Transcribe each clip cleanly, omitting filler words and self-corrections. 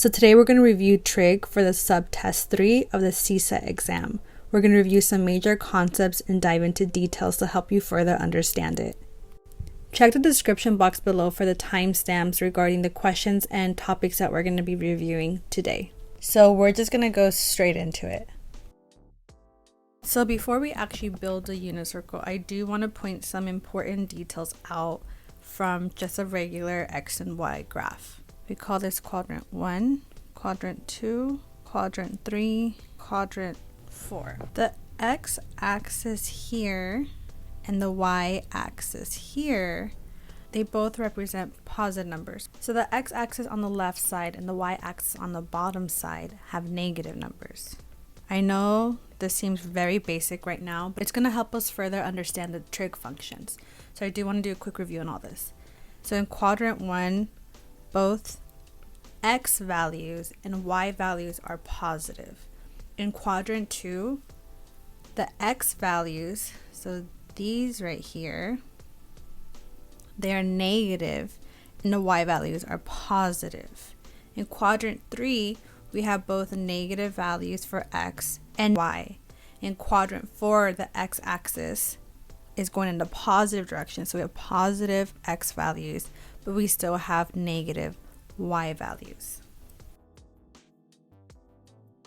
So today we're going to review trig for the subtest 3 of the CSET exam. We're going to review some major concepts and dive into details to help you further understand it. Check the description box below for the timestamps regarding the questions and topics that we're going to be reviewing today. So we're just going to go straight into it. So before we actually build the unit circle, I do want to point some important details out from just a regular X and Y graph. We call this quadrant 1, quadrant 2, quadrant 3, quadrant 4. The x-axis here and the y-axis here, they both represent positive numbers. So the x-axis on the left side and the y-axis on the bottom side have negative numbers. I know this seems very basic right now, but it's going to help us further understand the trig functions. So I do want to do a quick review on all this. So in quadrant 1, both x values and y values are positive. In quadrant 2, the x values, so these right here, they are negative and the y values are positive. In quadrant 3, we have both negative values for x and y. In quadrant 4, the x-axis is going in the positive direction, so we have positive x values, but we still have negative y values.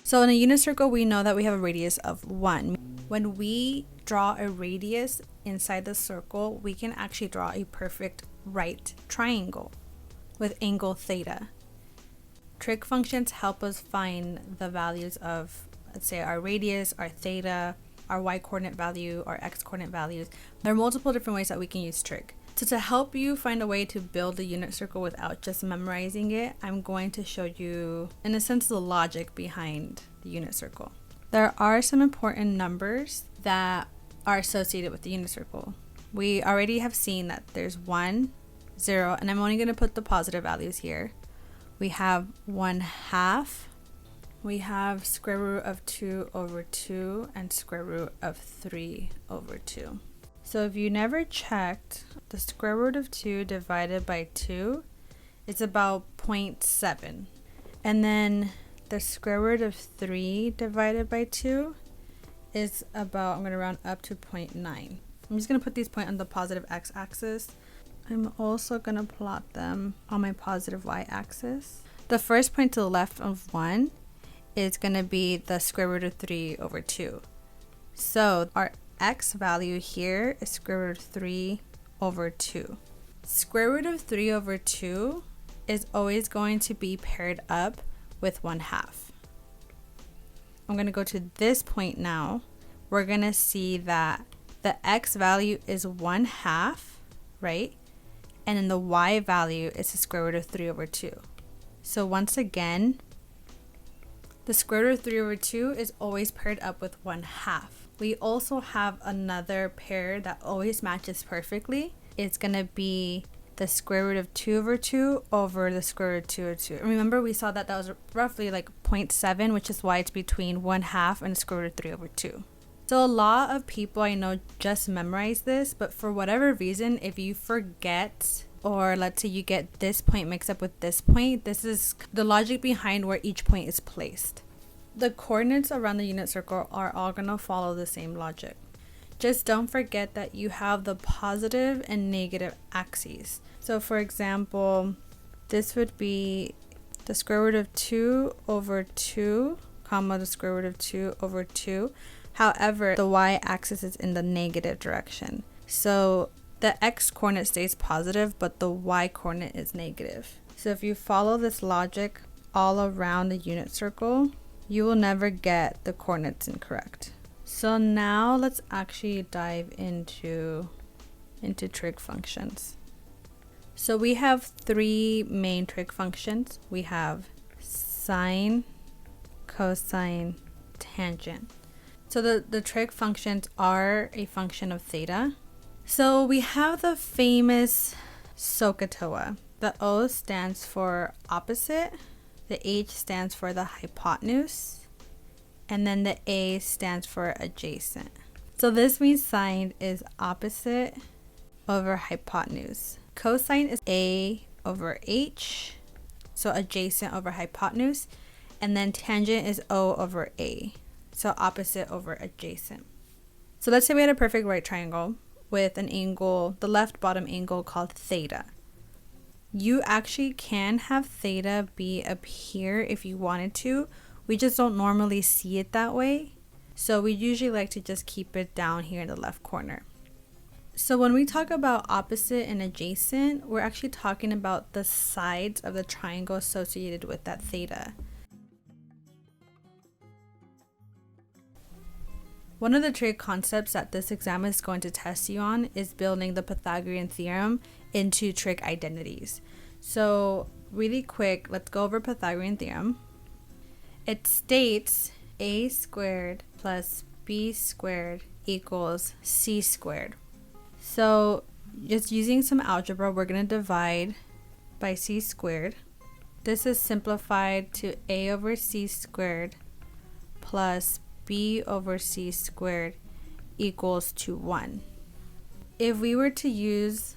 So in a unit circle, we know that we have a radius of 1. When we draw a radius inside the circle, we can actually draw a perfect right triangle with angle theta. Trig functions help us find the values of, let's say, our radius, our theta, our y-coordinate value, our x-coordinate values. There are multiple different ways that we can use trig. So to help you find a way to build a unit circle without just memorizing it, I'm going to show you, in a sense, the logic behind the unit circle. There are some important numbers that are associated with the unit circle. We already have seen that there's 1, 0, and I'm only going to put the positive values here. We have 1/2. We have square root of 2 over 2 and square root of 3 over 2. So if you never checked, the square root of 2 divided by 2 is about 0.7. And then the square root of 3 divided by 2 is about, I'm going to round up to 0.9. I'm just going to put these points on the positive x-axis. I'm also going to plot them on my positive y-axis. The first point to the left of 1 is going to be the square root of 3 over 2. So our x value here is square root of 3 over 2. Square root of 3 over 2 is always going to be paired up with 1/2. I'm going to go to this point now. We're going to see that the x value is 1/2, right? And then the y value is the square root of 3 over 2. So once again, the square root of 3 over 2 is always paired up with 1/2. We also have another pair that always matches perfectly. It's going to be the square root of 2 over 2 over the square root of 2 over 2. Remember, we saw that was roughly like 0.7, which is why it's between 1/2 and the square root of 3 over 2. So a lot of people I know just memorize this, but for whatever reason, if you forget, or let's say you get this point mixed up with this point, this is the logic behind where each point is placed. The coordinates around the unit circle are all going to follow the same logic. Just don't forget that you have the positive and negative axes. So for example, this would be the square root of 2 over 2, comma the square root of 2 over 2. However, the y-axis is in the negative direction. So the x-coordinate stays positive, but the y-coordinate is negative. So if you follow this logic all around the unit circle, you will never get the coordinates incorrect. So now let's actually dive into trig functions. So we have 3 main trig functions. We have sine, cosine, tangent. So the trig functions are a function of theta. So we have the famous SOHCAHTOA. The O stands for opposite, the H stands for the hypotenuse, and then the A stands for adjacent. So this means sine is opposite over hypotenuse. Cosine is A over H. so adjacent over hypotenuse, and then tangent is O over A, so opposite over adjacent. So let's say we had a perfect right triangle with an angle, the left bottom angle called theta. You actually can have theta be up here if you wanted to. We just don't normally see it that way. So we usually like to just keep it down here in the left corner. So when we talk about opposite and adjacent, we're actually talking about the sides of the triangle associated with that theta. One of the trig concepts that this exam is going to test you on is building the Pythagorean theorem into trig identities. So really quick, let's go over Pythagorean theorem. It states a squared plus b squared equals c squared. So just using some algebra, we're going to divide by c squared. This is simplified to a over c squared plus b over c squared equals to 1. If we were to use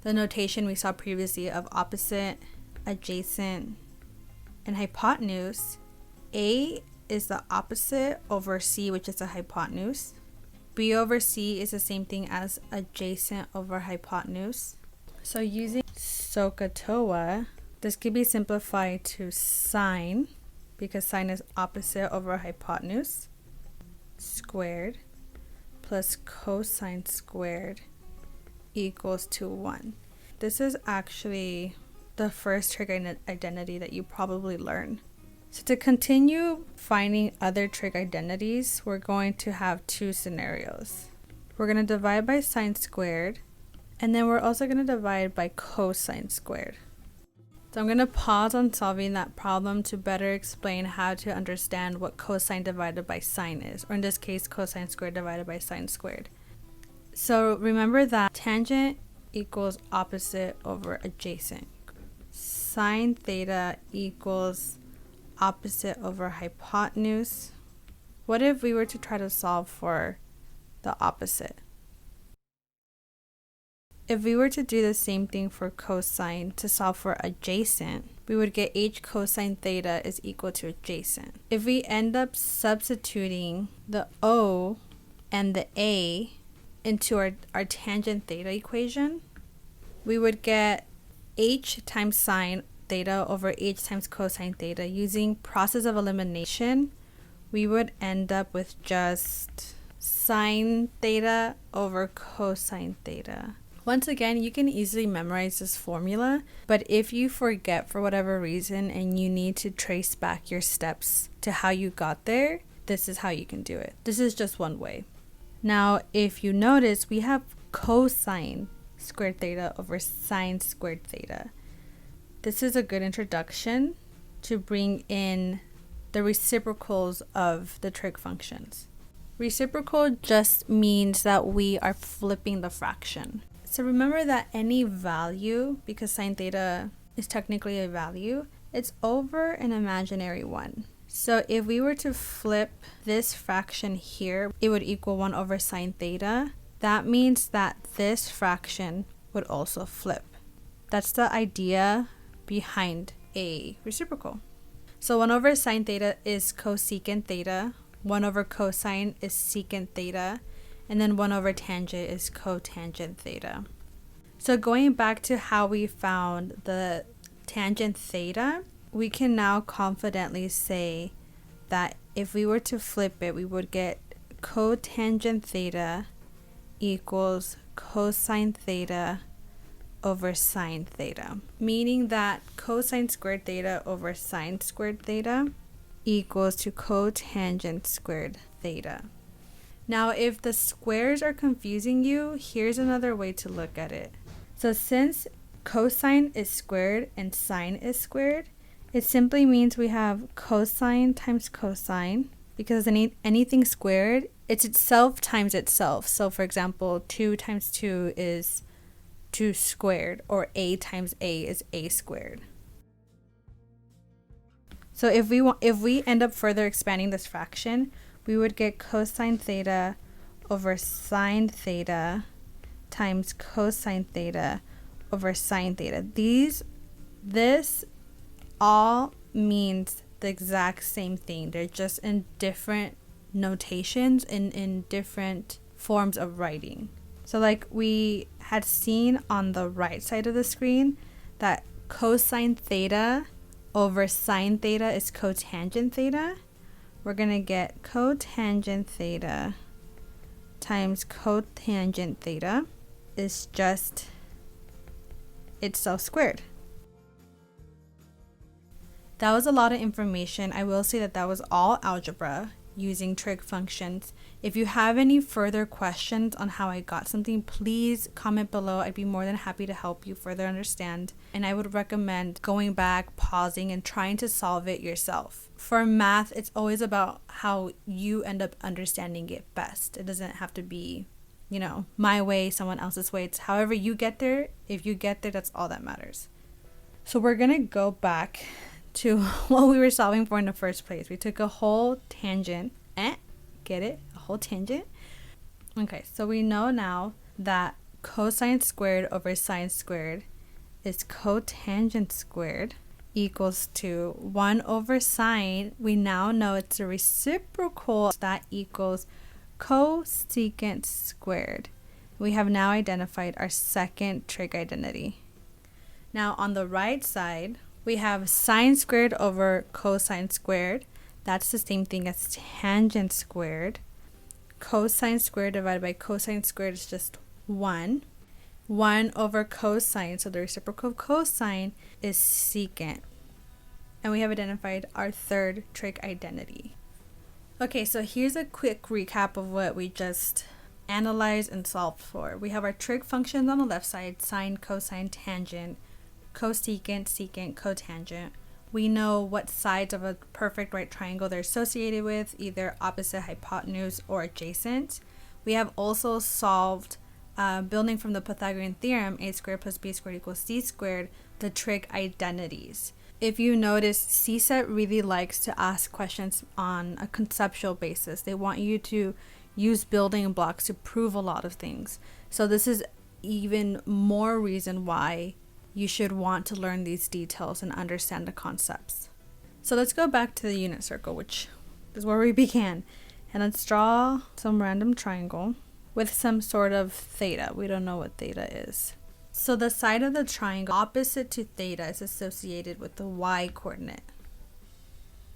the notation we saw previously of opposite, adjacent, and hypotenuse, a is the opposite over c, which is the hypotenuse. B over c is the same thing as adjacent over hypotenuse. So using SOHCAHTOA, this could be simplified to sine, because sine is opposite over hypotenuse, squared plus cosine squared equals to 1. This is actually the first trig identity that you probably learn. So to continue finding other trig identities, we're going to have two scenarios. We're going to divide by sine squared, and then we're also going to divide by cosine squared. So I'm going to pause on solving that problem to better explain how to understand what cosine divided by sine is, or in this case, cosine squared divided by sine squared. So remember that tangent equals opposite over adjacent. Sine theta equals opposite over hypotenuse. What if we were to try to solve for the opposite? If we were to do the same thing for cosine to solve for adjacent, we would get h cosine theta is equal to adjacent. If we end up substituting the O and the A into our tangent theta equation, we would get h times sine theta over h times cosine theta. Using process of elimination, we would end up with just sine theta over cosine theta. Once again, you can easily memorize this formula, but if you forget for whatever reason and you need to trace back your steps to how you got there, this is how you can do it. This is just one way. Now, if you notice, we have cosine squared theta over sine squared theta. This is a good introduction to bring in the reciprocals of the trig functions. Reciprocal just means that we are flipping the fraction. So remember that any value, because sine theta is technically a value, it's over an imaginary one. So if we were to flip this fraction here, it would equal 1 over sine theta. That means that this fraction would also flip. That's the idea behind a reciprocal. So 1 over sine theta is cosecant theta, 1 over cosine is secant theta, and then 1 over tangent is cotangent theta. So going back to how we found the tangent theta, we can now confidently say that if we were to flip it, we would get cotangent theta equals cosine theta over sine theta, meaning that cosine squared theta over sine squared theta equals to cotangent squared theta. Now, if the squares are confusing you, here's another way to look at it. So since cosine is squared and sine is squared, it simply means we have cosine times cosine, because anything squared, it's itself times itself. So for example, 2 times 2 is 2 squared, or a times a is a squared. So if we end up further expanding this fraction, we would get cosine theta over sine theta times cosine theta over sine theta. This all means the exact same thing. They're just in different notations and in different forms of writing. So like we had seen on the right side of the screen, that cosine theta over sine theta is cotangent theta. We're going to get cotangent theta times cotangent theta is just itself squared. That was a lot of information. I will say that that was all algebra using trig functions. If you have any further questions on how I got something, please comment below. I'd be more than happy to help you further understand. And I would recommend going back, pausing, and trying to solve it yourself. For math, it's always about how you end up understanding it best. It doesn't have to be, you know, my way, someone else's way. It's however you get there. If you get there, that's all that matters. So we're going to go back to what we were solving for in the first place. We took a whole tangent. Get it? A whole tangent. Okay, so we know now that cosine squared over sine squared is cotangent squared equals to 1 over sine. We now know it's a reciprocal. That equals cosecant squared. We have now identified our second trig identity. Now on the right side, we have sine squared over cosine squared. That's the same thing as tangent squared. Cosine squared divided by cosine squared is just 1. 1 over cosine, so the reciprocal of cosine is secant. And we have identified our third trig identity. Okay, so here's a quick recap of what we just analyzed and solved for. We have our trig functions on the left side, sine, cosine, tangent, cosecant, secant, cotangent. We know what sides of a perfect right triangle they're associated with, either opposite, hypotenuse, or adjacent. We have also solved, building from the Pythagorean theorem, a squared plus b squared equals c squared, the trig identities. If you notice, CSET really likes to ask questions on a conceptual basis. They want you to use building blocks to prove a lot of things. So this is even more reason why you should want to learn these details and understand the concepts. So let's go back to the unit circle, which is where we began. And let's draw some random triangle with some sort of theta. We don't know what theta is. So the side of the triangle opposite to theta is associated with the y coordinate.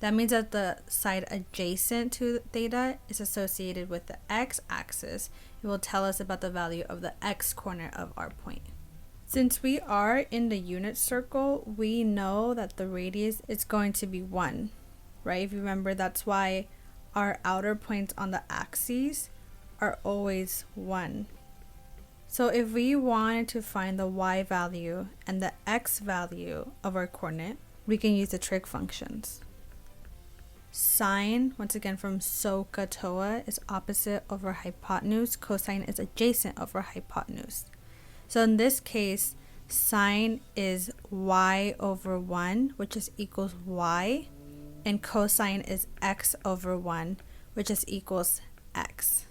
That means that the side adjacent to theta is associated with the x-axis. It will tell us about the value of the x-coordinate of our point. Since we are in the unit circle, we know that the radius is going to be 1, right? If you remember, that's why our outer points on the axes are always 1. So if we wanted to find the y value and the x value of our coordinate, we can use the trig functions. Sine, once again from SOHCAHTOA, is opposite over hypotenuse. Cosine is adjacent over hypotenuse. So in this case, sine is y over 1, which is equals y, and cosine is x over 1, which is equals x.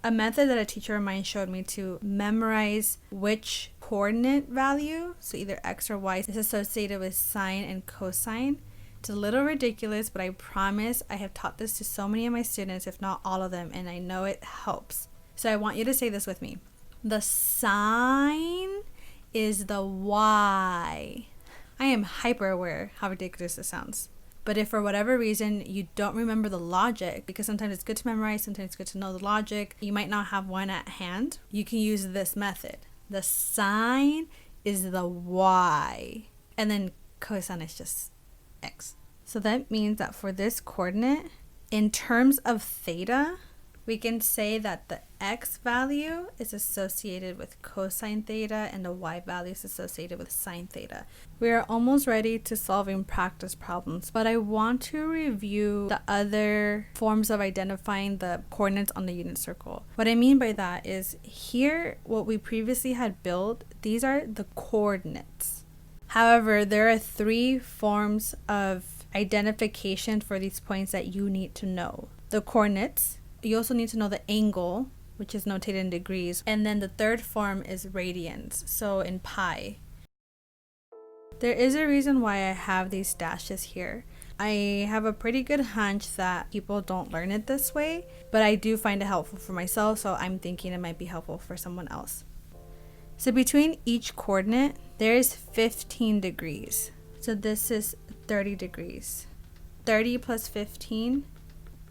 A method that a teacher of mine showed me to memorize which coordinate value, so either x or y, is associated with sine and cosine. It's a little ridiculous, but I promise I have taught this to so many of my students, if not all of them, and I know it helps. So I want you to say this with me. The sine is the y. I am hyper aware how ridiculous this sounds. But if for whatever reason you don't remember the logic, because sometimes it's good to memorize, sometimes it's good to know the logic, you might not have one at hand, you can use this method. The sine is the y, and then cosine is just x. So that means that for this coordinate, in terms of theta, we can say that the x value is associated with cosine theta and the y value is associated with sine theta. We are almost ready to solving practice problems, but I want to review the other forms of identifying the coordinates on the unit circle. What I mean by that is here, what we previously had built, these are the coordinates. However, there are 3 forms of identification for these points that you need to know. The coordinates. You also need to know the angle, which is notated in degrees. And then the third form is radians, so in pi. There is a reason why I have these dashes here. I have a pretty good hunch that people don't learn it this way, but I do find it helpful for myself, so I'm thinking it might be helpful for someone else. So between each coordinate, there is 15 degrees. So this is 30 degrees. 30 plus 15,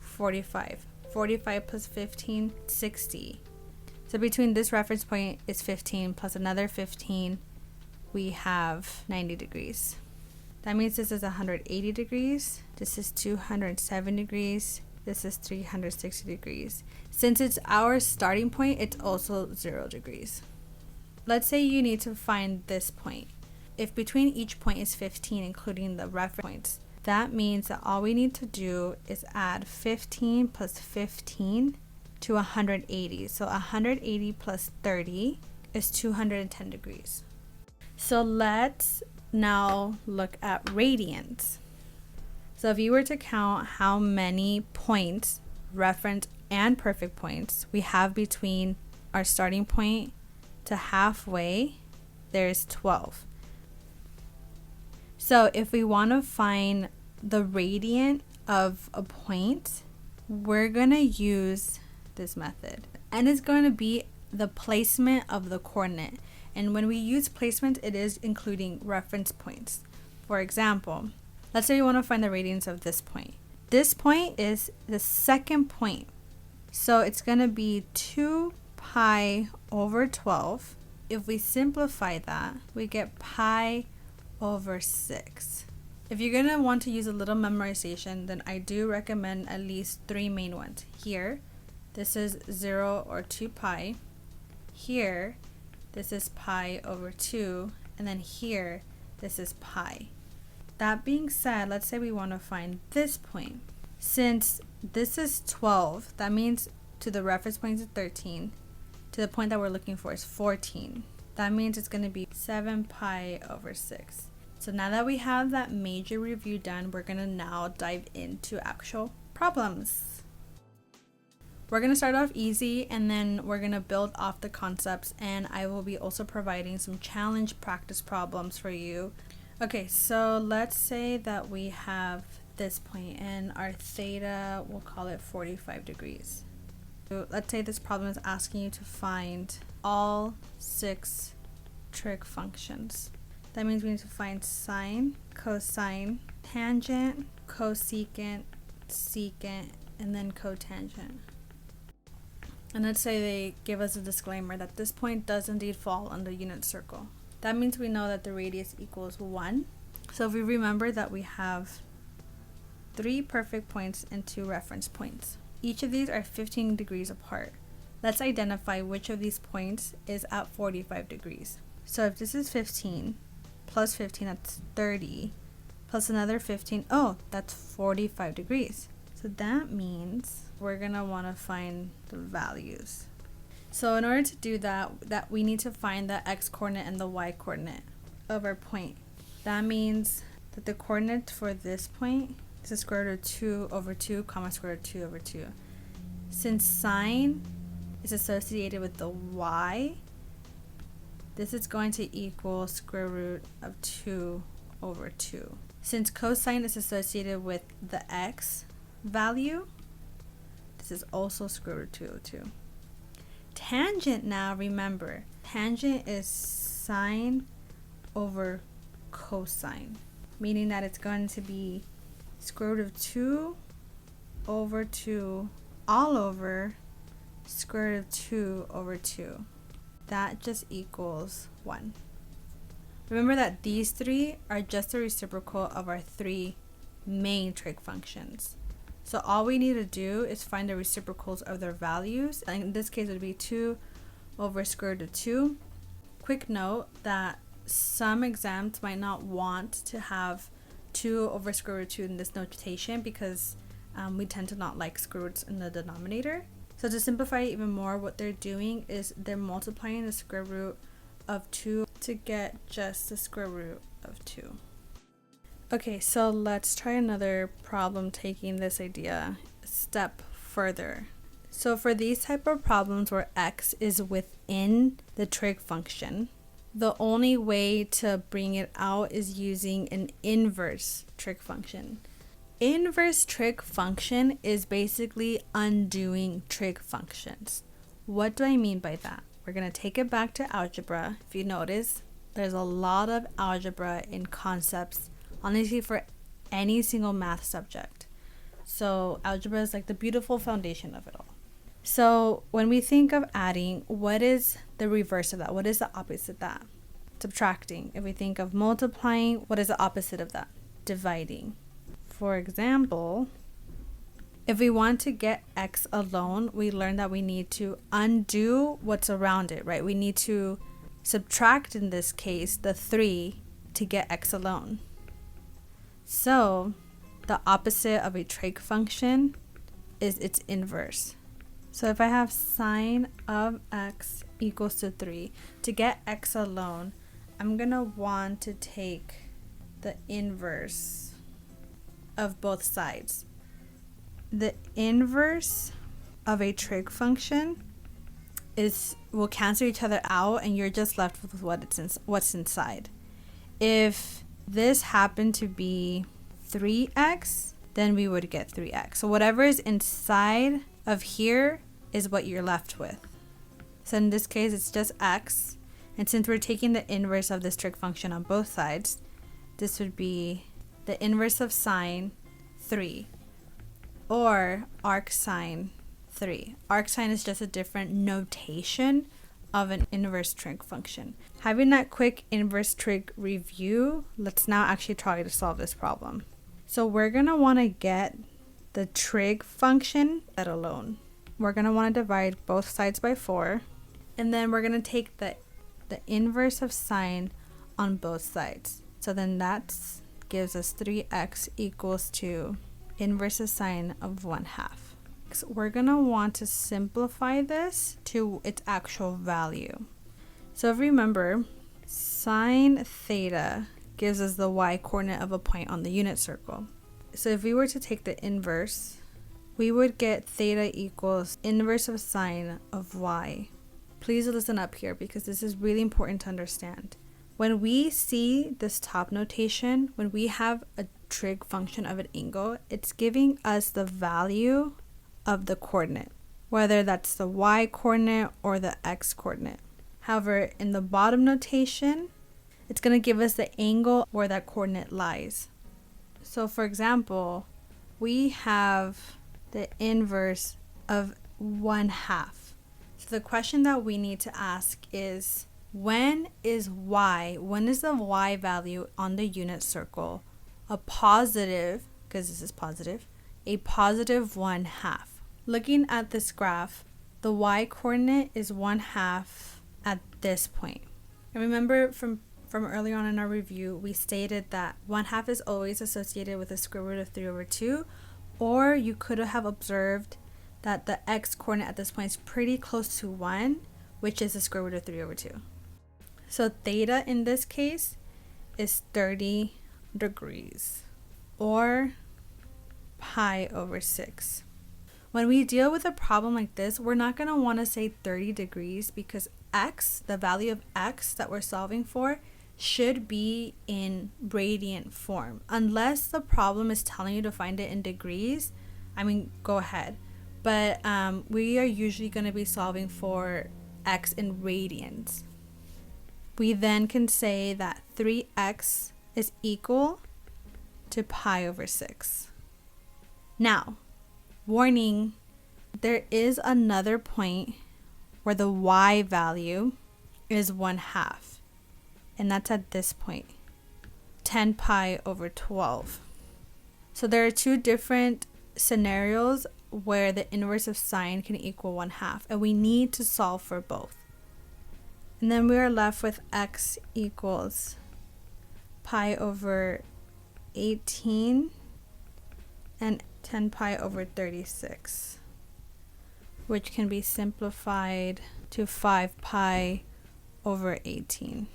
45. 45 plus 15, 60. So between this reference point is 15 plus another 15, we have 90 degrees. That means this is 180 degrees, this is 207 degrees, this is 360 degrees. Since it's our starting point, it's also 0 degrees. Let's say you need to find this point. If between each point is 15, including the reference points, that means that all we need to do is add 15 plus 15 to 180. So 180 plus 30 is 210 degrees. So let's now look at radians. So if you were to count how many points, reference and perfect points, we have between our starting point to halfway, there's 12. So if we want to find the radiant of a point, we're going to use this method. And it's going to be the placement of the coordinate. And when we use placement, it is including reference points. For example, let's say you want to find the radians of this point. This point is the second point. So it's going to be 2 pi over 12. If we simplify that, we get pi over 6. If you're going to want to use a little memorization, then I do recommend at least 3 main ones. Here, this is 0 or 2 pi. Here, this is pi over 2, and then here, this is pi. That being said, let's say we want to find this point. Since this is 12, that means to the reference point is 13, to the point that we're looking for is 14. That means it's going to be 7 pi over 6. So now that we have that major review done, we're going to now dive into actual problems. We're going to start off easy, and then we're going to build off the concepts, and I will be also providing some challenge practice problems for you. Okay, so let's say that we have this point and our theta, we'll call it 45 degrees. So let's say this problem is asking you to find all 6 trig functions. That means we need to find sine, cosine, tangent, cosecant, secant, and then cotangent. And let's say they give us a disclaimer that this point does indeed fall on the unit circle. That means we know that the radius equals 1. So if we remember that we have 3 perfect points and 2 reference points. Each of these are 15 degrees apart. Let's identify which of these points is at 45 degrees. So if this is 15, plus 15, that's 30, plus another 15, oh, that's 45 degrees. So that means we're going to want to find the values. So in order to do that we need to find the x coordinate and the y coordinate of our point. That means that the coordinate for this point is the square root of 2 over 2, comma square root of 2 over 2. Since sine is associated with the y, this is going to equal square root of 2 over 2. Since cosine is associated with the x value, this is also square root 2 over 2. Tangent, now remember, tangent is sine over cosine, meaning that it's going to be square root of 2 over 2 all over square root of 2 over 2. That just equals 1. Remember that these 3 are just the reciprocal of our 3 main trig functions. So all we need to do is find the reciprocals of their values. And in this case, it would be 2 over square root of 2. Quick note that some exams might not want to have 2 over square root of 2 in this notation because we tend to not like square roots in the denominator. So to simplify even more, what they're doing is they're multiplying the square root of 2 to get just the square root of 2. Okay, so let's try another problem taking this idea a step further. So for these type of problems where x is within the trig function, The only way to bring it out is using an inverse trig function. Inverse trig function is basically undoing trig functions. What do I mean by that? We're going to take it back to algebra. If you notice, there's a lot of algebra in concepts, honestly, for any single math subject. So algebra is like the beautiful foundation of it all. So when we think of adding, what is the reverse of that? What is the opposite of that? Subtracting. If we think of multiplying, what is the opposite of that? Dividing. For example, if we want to get x alone, we learn that we need to undo what's around it, right? We need to subtract, in this case, the 3 to get x alone. So the opposite of a trig function is its inverse. So if I have sine of x equals to 3, to get x alone, I'm going to want to take the inverse of both sides. The inverse of a trig function will cancel each other out, and you're just left with what's inside. If this happened to be 3x, then we would get 3x. So whatever is inside of here is what you're left with. So in this case, it's just x. And since we're taking the inverse of this trig function on both sides, this would be the inverse of sine 3, or arcsine 3. Arcsine is just a different notation of an inverse trig function. Having that quick inverse trig review, let's now actually try to solve this problem. So we're going to want to get the trig function let alone. We're going to want to divide both sides by 4, and then we're going to take the inverse of sine on both sides. So then that gives us 3x equals to inverse of sine of 1/2. So we're going to want to simplify this to its actual value. So if you remember, sine theta gives us the y coordinate of a point on the unit circle. So if we were to take the inverse, we would get theta equals inverse of sine of y. Please listen up here because this is really important to understand. When we see this top notation, when we have a trig function of an angle, it's giving us the value of the coordinate, whether that's the y coordinate or the x coordinate. However, in the bottom notation, it's going to give us the angle where that coordinate lies. So for example, we have the inverse of 1/2. So the question that we need to ask is, when is the y value on the unit circle a positive, because this is positive, a positive 1/2? Looking at this graph, the y coordinate is 1/2 at this point. And remember from earlier on in our review, we stated that 1/2 is always associated with the square root of 3/2, or you could have observed that the x coordinate at this point is pretty close to 1, which is the square root of 3/2. So theta in this case is 30 degrees, or pi over 6. When we deal with a problem like this, we're not going to want to say 30 degrees because x, the value of x that we're solving for, should be in radian form. Unless the problem is telling you to find it in degrees, go ahead. But we are usually going to be solving for x in radians. We then can say that 3x is equal to pi over 6. Now, warning, there is another point where the y value is 1/2, and that's at this point, 10 pi over 12. So there are two different scenarios where the inverse of sine can equal 1/2, and we need to solve for both. And then we are left with x equals pi over 18 and 10 pi over 36, which can be simplified to 5 pi over 18.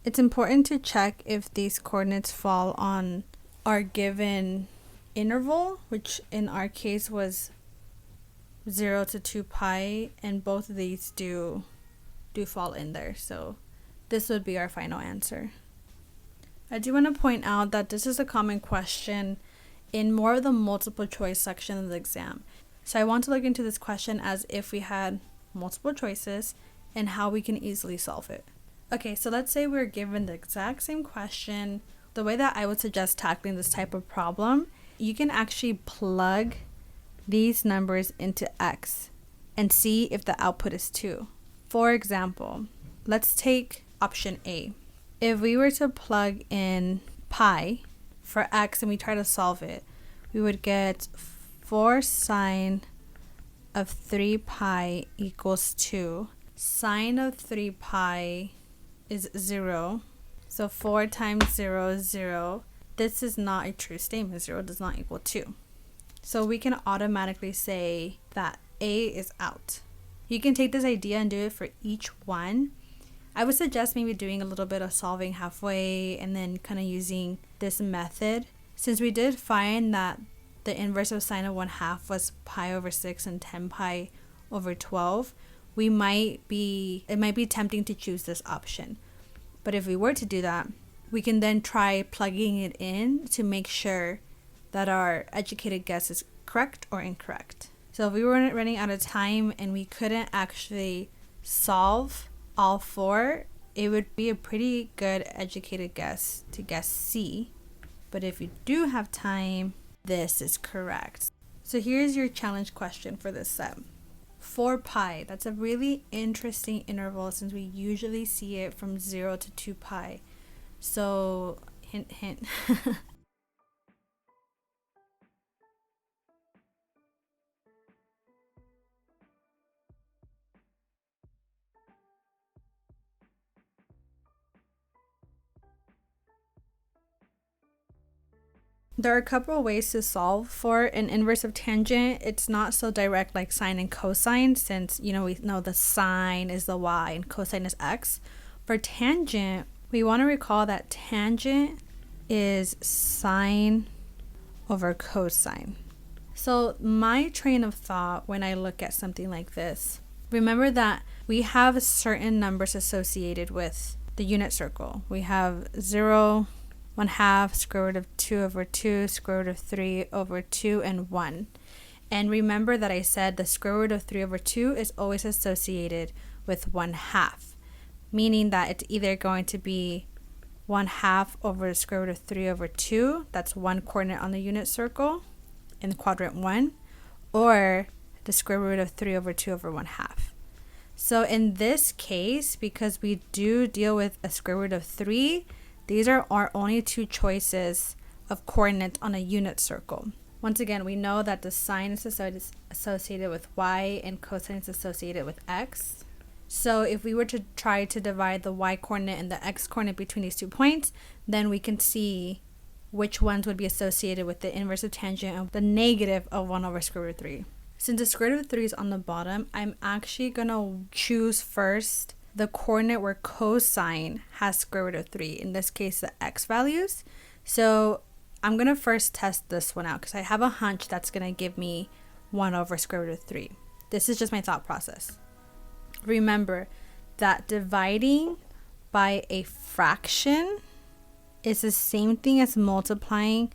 It's important to check if these coordinates fall on our given interval, which in our case was 0 to 2 pi, and both of these do fall in there. So this would be our final answer. I do want to point out that this is a common question in more of the multiple choice section of the exam. So I want to look into this question as if we had multiple choices and how we can easily solve it. Okay, so let's say we're given the exact same question. The way that I would suggest tackling this type of problem, you can actually plug these numbers into x and see if the output is 2. For example, let's take option A. If we were to plug in pi for x and we try to solve it, we would get 4 sine of 3 pi equals 2. Sine of 3 pi is 0. So 4 times 0 is 0. This is not a true statement. 0 does not equal 2. So we can automatically say that A is out. You can take this idea and do it for each one. I would suggest maybe doing a little bit of solving halfway and then kind of using this method. Since we did find that the inverse of sine of 1/2 was pi over 6 and 10 pi over 12, it might be tempting to choose this option. But if we were to do that, we can then try plugging it in to make sure that our educated guess is correct or incorrect. So if we were running out of time and we couldn't actually solve all 4, it would be a pretty good educated guess to guess C. But if you do have time, this is correct. So here's your challenge question for this set. 4 pi, that's a really interesting interval since we usually see it from 0 to 2 pi. So hint, hint. There are a couple of ways to solve for an inverse of tangent. It's not so direct like sine and cosine, since we know the sine is the y and cosine is x. For tangent, we want to recall that tangent is sine over cosine. So my train of thought when I look at something like this, remember that we have certain numbers associated with the unit circle. We have 0, 1/2, square root of 2 over 2, square root of 3 over 2, and 1. And remember that I said the square root of 3 over 2 is always associated with 1/2, meaning that it's either going to be 1/2 over the square root of 3 over 2, that's one coordinate on the unit circle in quadrant 1, or the square root of 3 over 2 over 1/2. So in this case, because we do deal with a square root of 3, these are our only 2 choices of coordinates on a unit circle. Once again, we know that the sine is associated with y and cosine is associated with x. So if we were to try to divide the y coordinate and the x coordinate between these 2 points, then we can see which ones would be associated with the inverse of tangent of the negative of 1 over square root of 3. Since the square root of 3 is on the bottom, I'm actually going to choose first the coordinate where cosine has square root of 3, in this case the x values. So I'm going to first test this one out because I have a hunch that's going to give me 1 over square root of 3. This is just my thought process. Remember that dividing by a fraction is the same thing as multiplying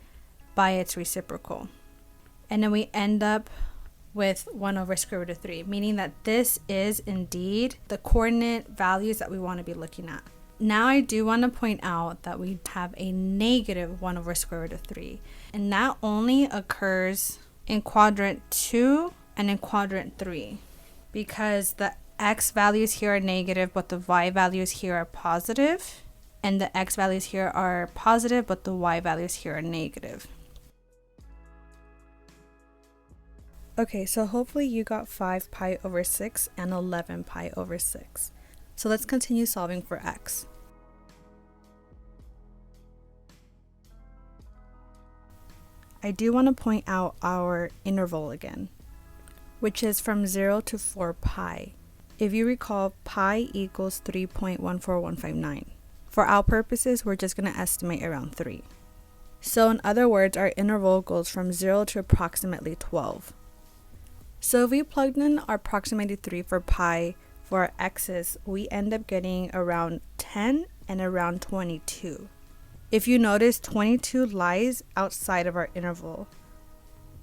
by its reciprocal. And then we end up with 1 over square root of 3, meaning that this is indeed the coordinate values that we want to be looking at. Now I do want to point out that we have a negative 1 over square root of 3, and that only occurs in quadrant 2 and in quadrant 3, because the x values here are negative but the y values here are positive, and the x values here are positive but the y values here are negative. Okay, so hopefully you got 5 pi over 6 and 11 pi over 6. So let's continue solving for x. I do want to point out our interval again, which is from 0 to 4 pi. If you recall, pi equals 3.14159. For our purposes, we're just going to estimate around 3. So in other words, our interval goes from 0 to approximately 12. So if we plugged in our approximately 3 for pi for our x's, we end up getting around 10 and around 22. If you notice, 22 lies outside of our interval,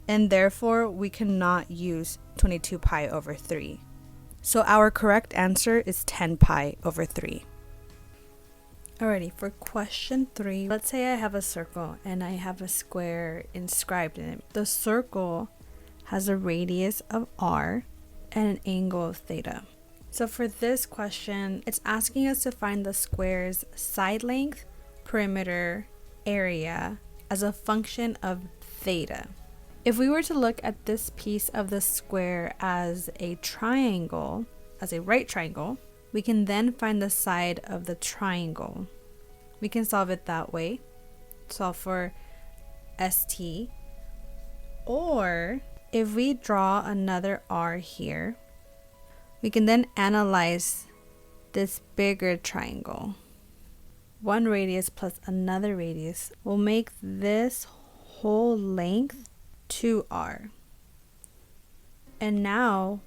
and therefore we cannot use 22 pi over 3. So our correct answer is 10 pi over 3. Alrighty, for question 3, let's say I have a circle and I have a square inscribed in it. The circle has a radius of r and an angle of theta. So for this question, it's asking us to find the square's side length, perimeter, area as a function of theta. If we were to look at this piece of the square as a triangle, as a right triangle, we can then find the side of the triangle. We can solve it that way. Solve for ST. Or if we draw another R here, we can then analyze this bigger triangle. One radius plus another radius will make this whole length 2r. And now,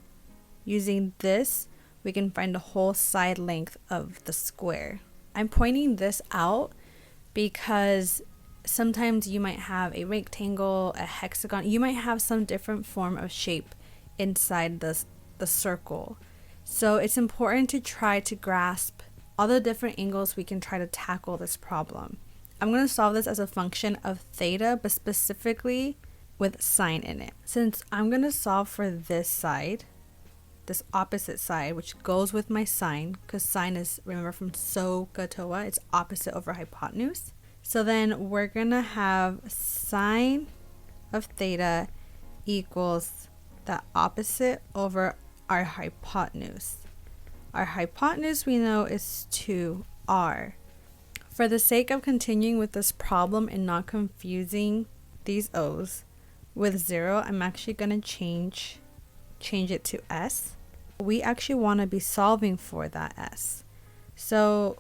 using this, we can find the whole side length of the square. I'm pointing this out because sometimes you might have a rectangle, a hexagon, you might have some different form of shape inside the circle. So it's important to try to grasp all the different angles we can try to tackle this problem. I'm going to solve this as a function of theta, but specifically with sine in it. Since I'm going to solve for this side, this opposite side, which goes with my sine, because sine is, remember from SOHCAHTOA, it's opposite over hypotenuse. So then we're going to have sine of theta equals the opposite over our hypotenuse. Our hypotenuse we know is 2r. For the sake of continuing with this problem and not confusing these O's with 0, I'm actually going to change it to s. We actually want to be solving for that s. So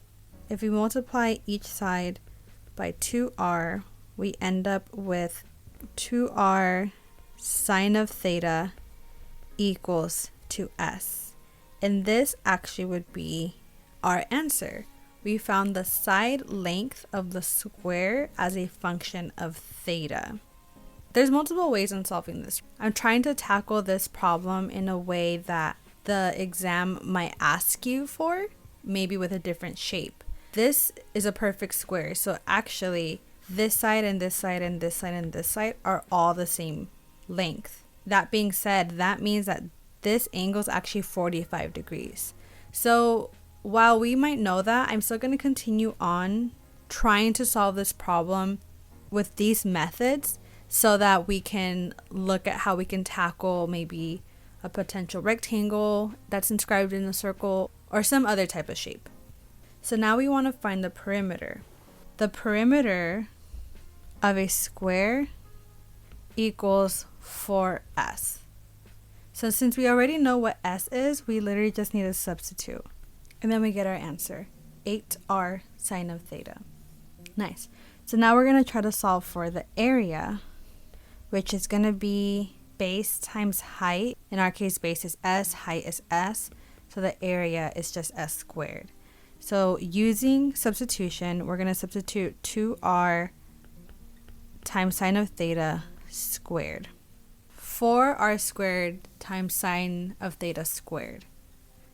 if we multiply each side by 2r, we end up with 2r sine of theta equals to s. And this actually would be our answer. We found the side length of the square as a function of theta. There's multiple ways in solving this. I'm trying to tackle this problem in a way that the exam might ask you for, maybe with a different shape. This is a perfect square, so actually this side and this side and this side and this side are all the same length. That being said, that means that this angle is actually 45 degrees. So while we might know that, I'm still going to continue on trying to solve this problem with these methods so that we can look at how we can tackle maybe a potential rectangle that's inscribed in a circle or some other type of shape. So now we want to find the perimeter. The perimeter of a square equals 4s. So since we already know what s is, we literally just need to substitute. And then we get our answer, 8r sine of theta. Nice. So now we're going to try to solve for the area, which is going to be base times height. In our case, base is s, height is s. So the area is just s squared. So using substitution, we're going to substitute 2r times sine of theta squared. 4r squared times sine of theta squared.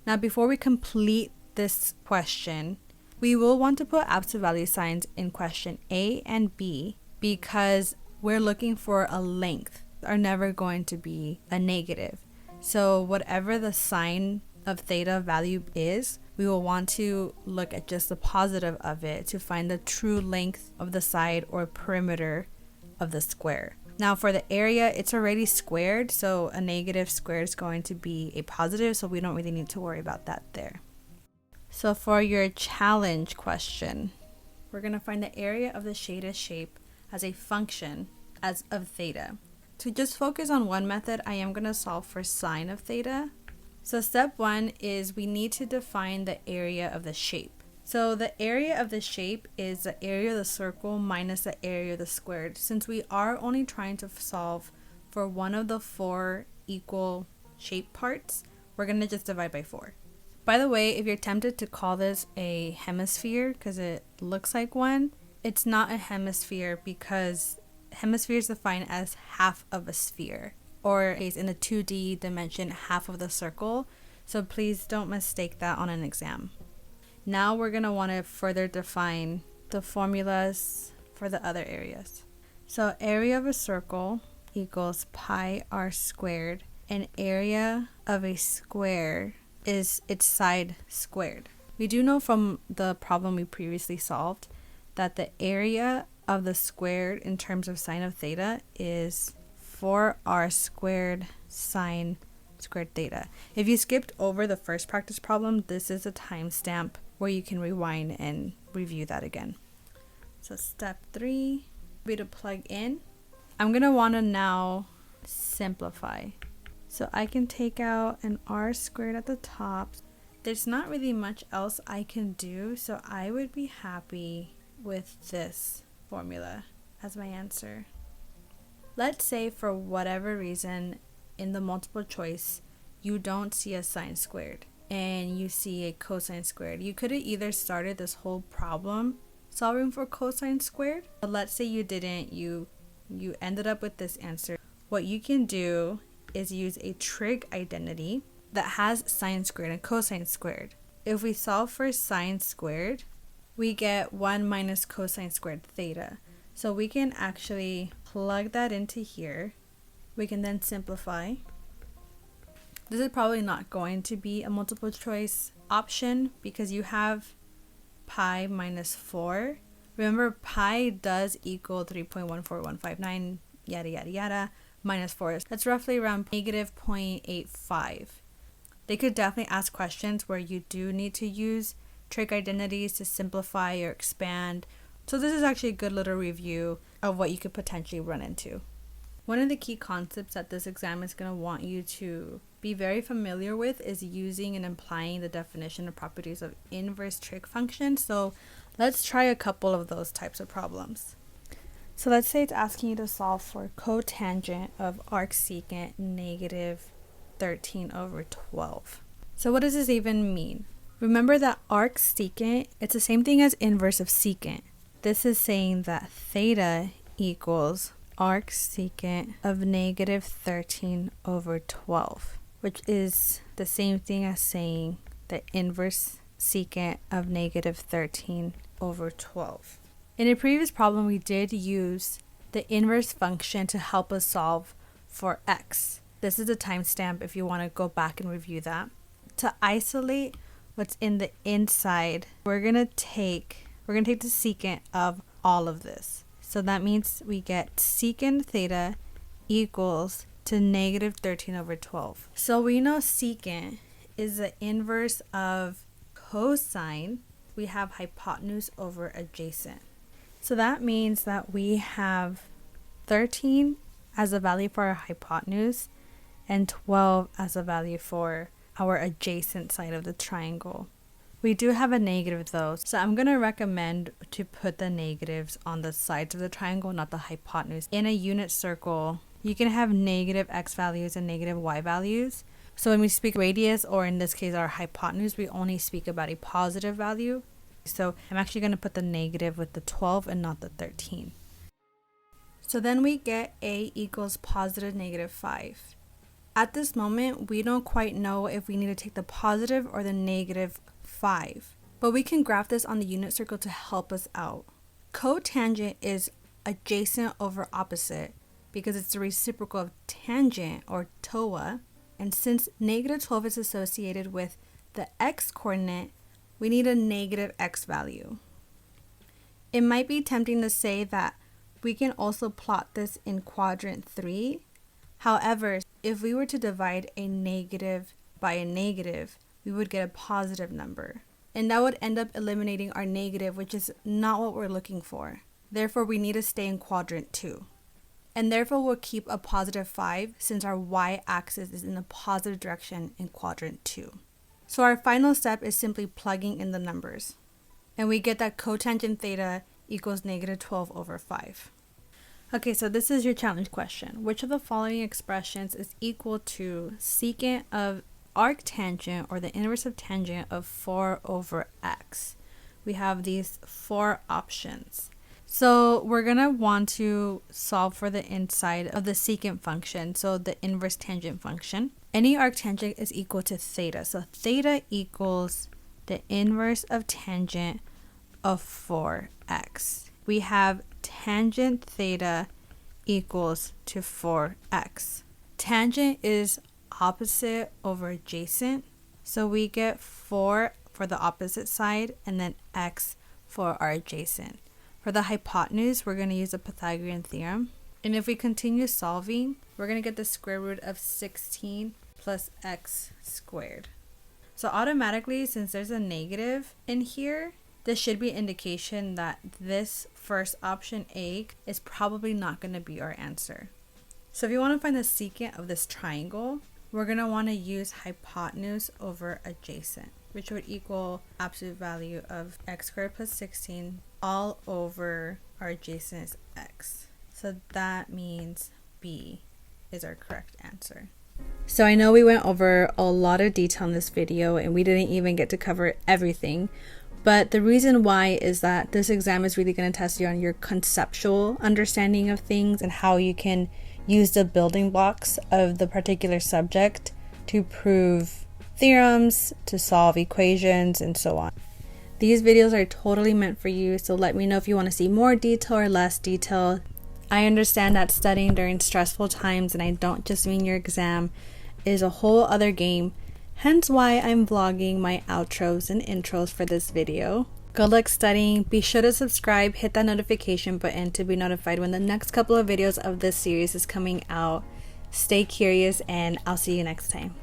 Now before we complete this question, we will want to put absolute value signs in question A and B because we're looking for a length. Are never going to be a negative. So whatever the sine of theta value is, we will want to look at just the positive of it to find the true length of the side or perimeter of the square. Now for the area, it's already squared, so a negative squared is going to be a positive, so we don't really need to worry about that there. So for your challenge question, we're going to find the area of the shaded shape as a function of theta. To just focus on one method, I am going to solve for sine of theta. So step 1 is we need to define the area of the shape. So the area of the shape is the area of the circle minus the area of the squared. Since we are only trying to solve for one of the 4 equal shape parts, we're going to just divide by 4. By the way, if you're tempted to call this a hemisphere because it looks like one, it's not a hemisphere because hemisphere is defined as half of a sphere, or in a 2D dimension, half of the circle. So please don't mistake that on an exam. Now we're going to want to further define the formulas for the other areas. So area of a circle equals pi r squared, and area of a square is its side squared. We do know from the problem we previously solved that the area of the squared in terms of sine of theta is 4r squared sine squared theta. If you skipped over the first practice problem, this is a timestamp where you can rewind and review that again. So step 3 will be to plug in. I'm going to want to now simplify. So I can take out an r squared at the top. There's not really much else I can do, so I would be happy with this formula as my answer. Let's say for whatever reason in the multiple choice you don't see a sine squared and you see a cosine squared. You could have either started this whole problem solving for cosine squared, but let's say you didn't, you ended up with this answer. What you can do is use a trig identity that has sine squared and cosine squared. If we solve for sine squared, we get 1 minus cosine squared theta. So we can actually plug that into here. We can then simplify. This is probably not going to be a multiple choice option because you have pi minus 4. Remember, pi does equal 3.14159, yada yada yada, minus 4. That's roughly around negative 0.85. They could definitely ask questions where you do need to use trig identities to simplify or expand. So this is actually a good little review of what you could potentially run into. One of the key concepts that this exam is going to want you to be very familiar with is using and implying the definition and properties of inverse trig functions. So let's try a couple of those types of problems. So let's say it's asking you to solve for cotangent of arcsecant negative 13 over 12. So what does this even mean? Remember that arcsecant, it's the same thing as inverse of secant. This is saying that theta equals arcsecant of negative 13 over 12, which is the same thing as saying the inverse secant of negative 13 over 12. In a previous problem, we did use the inverse function to help us solve for x. This is a timestamp if you want to go back and review that. To isolate what's in the inside, we're gonna take the secant of all of this. So that means we get secant theta equals to negative 13 over 12. So we know secant is the inverse of cosine. We have hypotenuse over adjacent. So that means that we have 13 as a value for our hypotenuse and 12 as a value for our adjacent side of the triangle. We do have a negative though, so I'm going to recommend to put the negatives on the sides of the triangle, not the hypotenuse. In a unit circle, you can have negative x values and negative y values. So when we speak radius, or in this case our hypotenuse, we only speak about a positive value. So I'm actually going to put the negative with the 12 and not the 13. So then we get a equals positive negative 5. At this moment, we don't quite know if we need to take the positive or the negative 5, but we can graph this on the unit circle to help us out. Cotangent is adjacent over opposite because it's the reciprocal of tangent, or TOA, and since negative 12 is associated with the x coordinate, we need a negative x value. It might be tempting to say that we can also plot this in quadrant 3. However, if we were to divide a negative by a negative, we would get a positive number. And that would end up eliminating our negative, which is not what we're looking for. Therefore, we need to stay in quadrant 2. And therefore, we'll keep a positive 5 since our y-axis is in the positive direction in quadrant 2. So our final step is simply plugging in the numbers. And we get that cotangent theta equals negative 12 over 5. Okay, so this is your challenge question. Which of the following expressions is equal to secant of arctangent, or the inverse of tangent of 4 over x. We have these 4 options. So we're going to want to solve for the inside of the secant function, so the inverse tangent function. Any arctangent is equal to theta. So theta equals the inverse of tangent of 4x. We have tangent theta equals to 4x. Tangent is opposite over adjacent. So we get 4 for the opposite side and then x for our adjacent. For the hypotenuse, we're going to use the Pythagorean theorem. And if we continue solving, we're going to get the square root of 16 plus x squared. So automatically, since there's a negative in here, this should be an indication that this first option A is probably not going to be our answer. So if you want to find the secant of this triangle, we're going to want to use hypotenuse over adjacent, which would equal absolute value of x squared plus 16 all over our adjacent is x. So that means B is our correct answer. So I know we went over a lot of detail in this video and we didn't even get to cover everything, but the reason why is that this exam is really going to test you on your conceptual understanding of things and how you can use the building blocks of the particular subject to prove theorems, to solve equations, and so on. These videos are totally meant for you, so let me know if you want to see more detail or less detail. I understand that studying during stressful times, and I don't just mean your exam, is a whole other game, hence why I'm vlogging my outros and intros for this video. Good luck studying. Be sure to subscribe, hit that notification button to be notified when the next couple of videos of this series is coming out. Stay curious, and I'll see you next time.